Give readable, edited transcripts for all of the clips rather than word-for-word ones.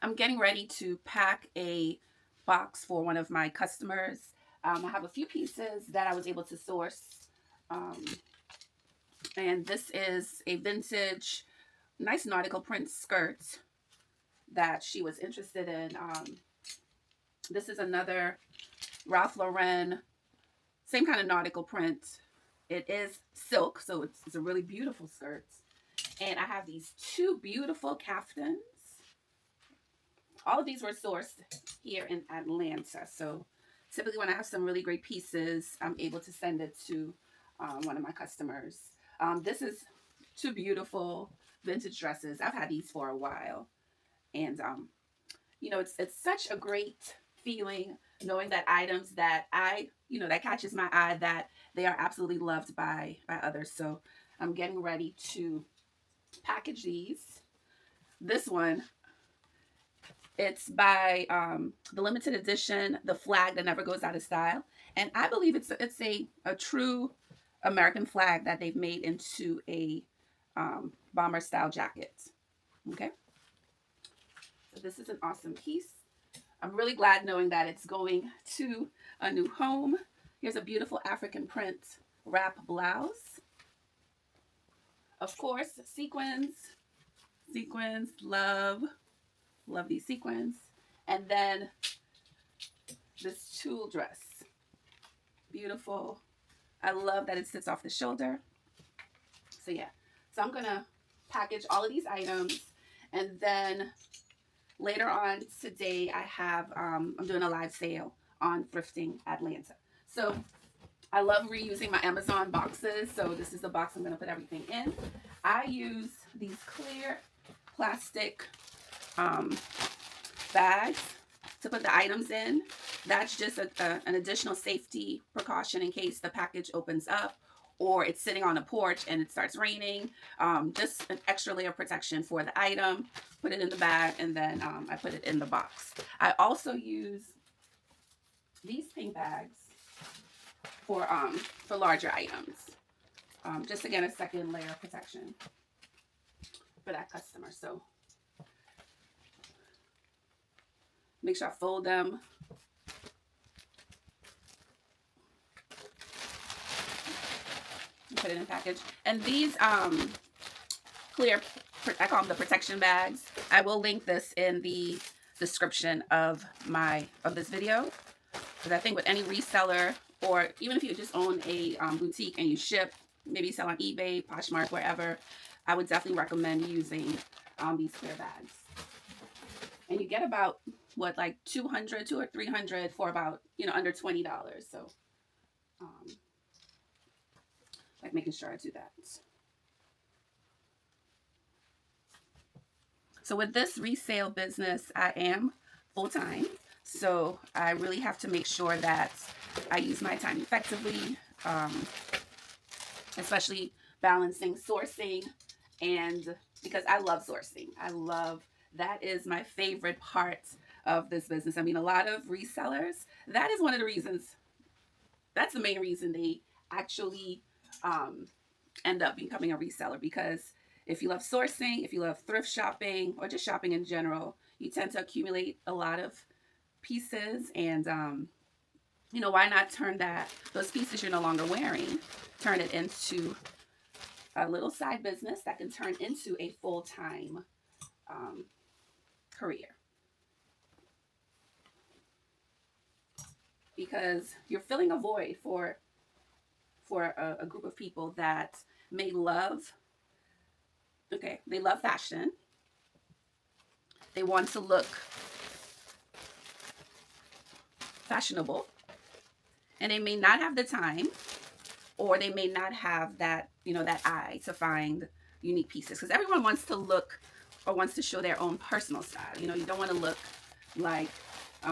I'm getting ready to pack a box for one of my customers. I have a few pieces that I was able to source. Um, and this is a vintage, nice nautical print skirt that she was interested in. This is another Ralph Lauren, same kind of nautical print. It is silk, so it's a really beautiful skirt. And I have these two beautiful caftans. All of these were sourced here in Atlanta. So typically when I have some really great pieces, I'm able to send it to one of my customers. This is two beautiful vintage dresses. I've had these for a while. And, it's such a great feeling knowing that items that that catches my eye, that they are absolutely loved by others. So I'm getting ready to package these. This one, it's by the limited edition, the flag that never goes out of style, and I believe it's a true American flag that they've made into a bomber style jacket. Okay, so this is an awesome piece. I'm really glad knowing that it's going to a new home. Here's a beautiful African print wrap blouse. Of course, sequins, love these sequins. And then this tulle dress, beautiful. I love that it sits off the shoulder. So yeah, so I'm gonna package all of these items, and then later on today I'm doing a live sale on Thrifting Atlanta. So I love reusing my Amazon boxes. So this is the box I'm gonna put everything in. I use these clear plastic bags to put the items in. That's just an additional safety precaution in case the package opens up or it's sitting on the porch and it starts raining. Just an extra layer of protection for the item. Put it in the bag, and then I put it in the box. I also use these pink bags for larger items. Just again, a second layer of protection for that customer. So make sure I fold them. Put it in a package. And these clear, I call them the protection bags. I will link this in the description of this video, because I think with any reseller, or even if you just own a boutique and you ship, maybe sell on eBay, Poshmark, wherever, I would definitely recommend using these clear bags. And you get about like 200 or 300 for about under $20. So like making sure I do that. So with this resale business, I am full-time. So I really have to make sure that I use my time effectively, especially balancing sourcing, and because I love sourcing. That is my favorite part of this business. I mean, a lot of resellers, that is one of the reasons, that's the main reason they actually end up becoming a reseller, because if you love sourcing, if you love thrift shopping, or just shopping in general, you tend to accumulate a lot of pieces. And why not turn those pieces you're no longer wearing, turn it into a little side business that can turn into a full-time career, because you're filling a void for a group of people that may love they love fashion. They want to look fashionable, and they may not have the time, or they may not have that eye to find unique pieces, because everyone wants to look or wants to show their own personal style. You don't want to look like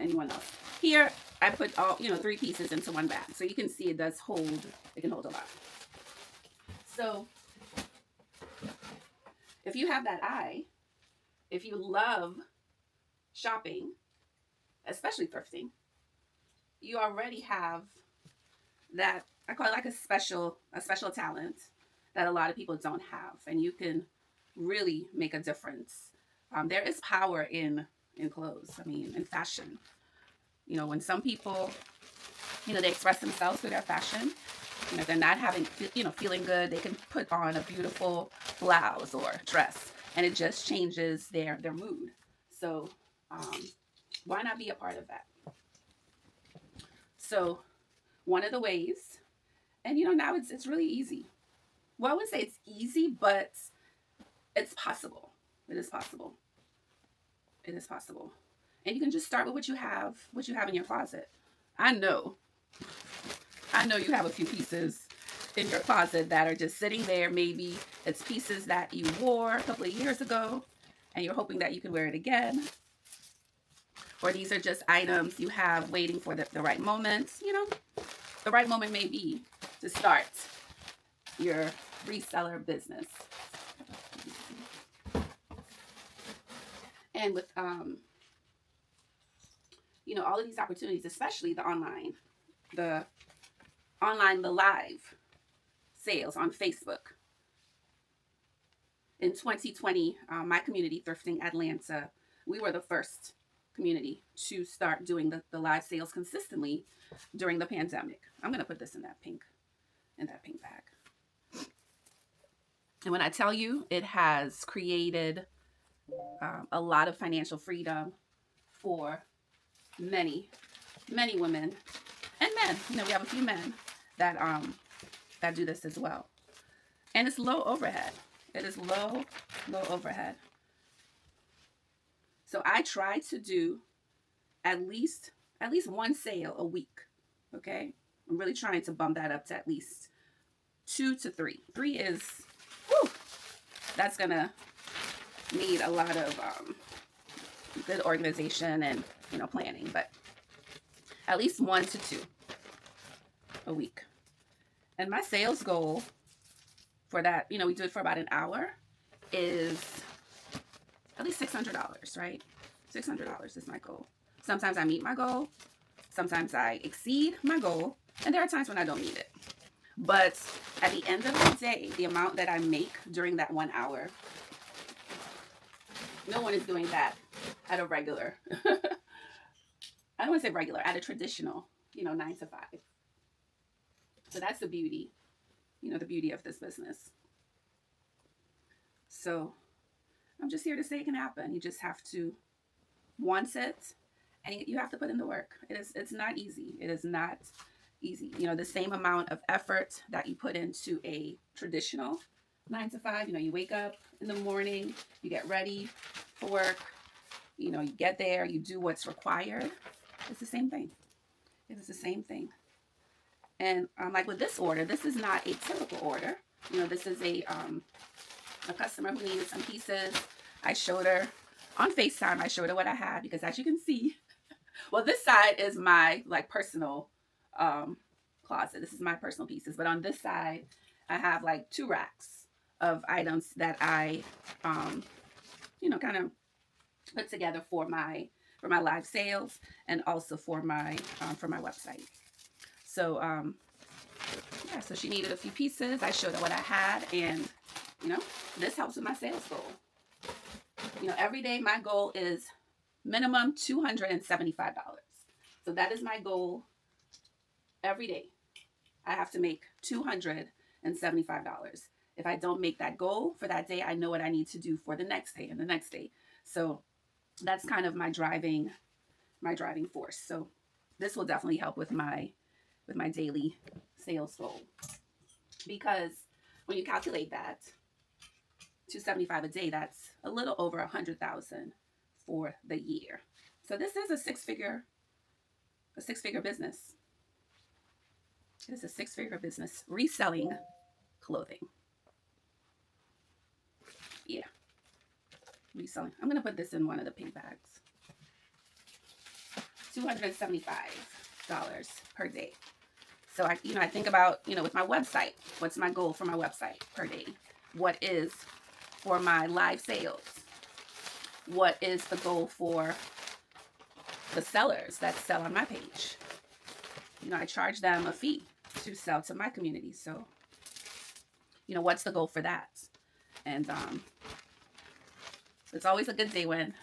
anyone else. Here I put all 3 pieces into one bag, so you can see it can hold a lot. So if you have that eye, if you love shopping, especially thrifting, you already have that, I call it like a special talent that a lot of people don't have, and you can really make a difference. There is power in in clothes. I mean, in fashion. You know, when some people, you know, they express themselves through their fashion. You know, they're not having, you know, feeling good. They can put on a beautiful blouse or dress, and it just changes their mood. So, why not be a part of that? So, one of the ways, and you know, now it's really easy. Well, I wouldn't say it's easy, but it's possible. It is possible. It is possible. And you can just start with what you have in your closet. I know you have a few pieces in your closet that are just sitting there. Maybe it's pieces that you wore a couple of years ago and you're hoping that you can wear it again. Or these are just items you have waiting for the right moment. You know, the right moment may be to start your reseller business. And with you know, all of these opportunities, especially the live sales on Facebook. In 2020, my community, Thrifting Atlanta, we were the first community to start doing the live sales consistently during the pandemic. I'm going to put this in that pink bag. And when I tell you, it has created a lot of financial freedom for many women and men. You know, we have a few men that do this as well. And it's low overhead. It is low overhead. So I try to do at least one sale a week. Okay? I'm really trying to bump that up to at least 2 to 3. 3 is, whew, that's gonna need a lot of good organization and, you know, planning, but at least 1 to 2 a week. And my sales goal for that, you know, we do it for about an hour, is at least $600, right? $600 is my goal. Sometimes I meet my goal. Sometimes I exceed my goal. And there are times when I don't meet it. But at the end of the day, the amount that I make during that 1 hour, no one is doing that at a regular, I don't want to say regular, at a traditional, you know, 9 to 5. So that's the beauty, you know, the beauty of this business. So I'm just here to say it can happen. You just have to want it, and you have to put in the work. It's not easy. It is not easy. You know, the same amount of effort that you put into a traditional 9 to 5, you know, you wake up in the morning, you get ready for work, you know, you get there, you do what's required. It's the same thing. It is the same thing. And like with this order, this is not a typical order. You know, this is a customer who needed some pieces. I showed her on FaceTime. I showed her what I had because, as you can see, well, this side is my like personal closet. This is my personal pieces. But on this side, I have like 2 racks of items that I, you know, kind of put together for my live sales and also for my website. So yeah, so she needed a few pieces. I showed her what I had, and you know, this helps with my sales goal. You know, every day my goal is minimum $275. So that is my goal every day. I have to make $275. If I don't make that goal for that day, I know what I need to do for the next day and the next day. So that's kind of my driving force. So this will definitely help with my daily sales goal, because when you calculate that, $275 a day, that's a little over $100,000 for the year. So this is a six-figure business. It is a six-figure business reselling clothing. Yeah, reselling. I'm gonna put this in one of the pink bags. $275 per day. So I think about, with my website, what's my goal for my website per day? What is for my live sales? What is the goal for the sellers that sell on my page? I charge them a fee to sell to my community. So, what's the goal for that? And it's always a good day when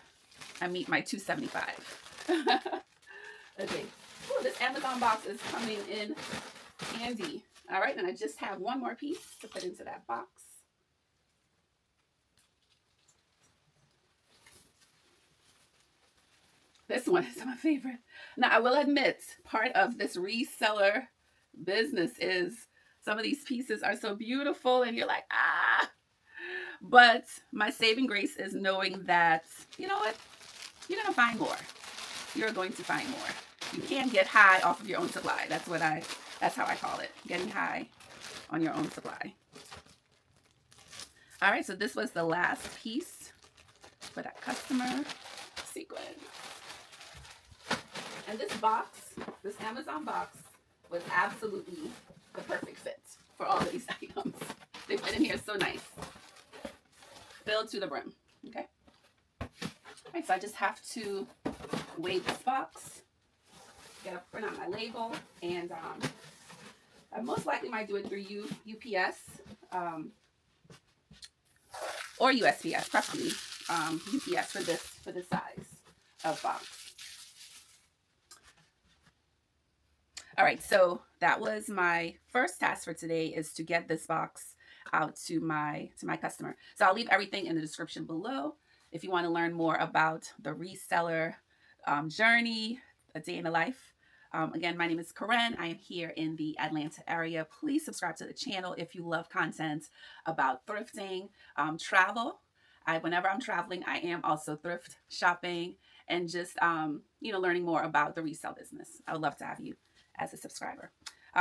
I meet my 275. Okay. Ooh, this Amazon box is coming in handy. All right, and I just have one more piece to put into that box. This one is my favorite. Now, I will admit, part of this reseller business is some of these pieces are so beautiful and you're like, ah. But my saving grace is knowing that, you know what? You're going to find more. You're going to find more. You can't get high off of your own supply. That's how I call it. Getting high on your own supply. All right, so this was the last piece for that customer sequin. And this box, this Amazon box, was absolutely the perfect fit for all of these items. They fit in here so nice. Filled to the brim, okay? All right, so I just have to weigh this box, get a print on my label, and I most likely might do it through UPS or USPS, preferably UPS for this size of box. All right, so that was my first task for today, is to get this box out to my customer. So I'll leave everything in the description below if you want to learn more about the reseller journey, a day in the life. Again, my name is Karen. I am here in the Atlanta area. Please subscribe to the channel if you love content about thrifting, travel. Whenever I'm traveling, I am also thrift shopping and just learning more about the resale business. I would love to have you as a subscriber.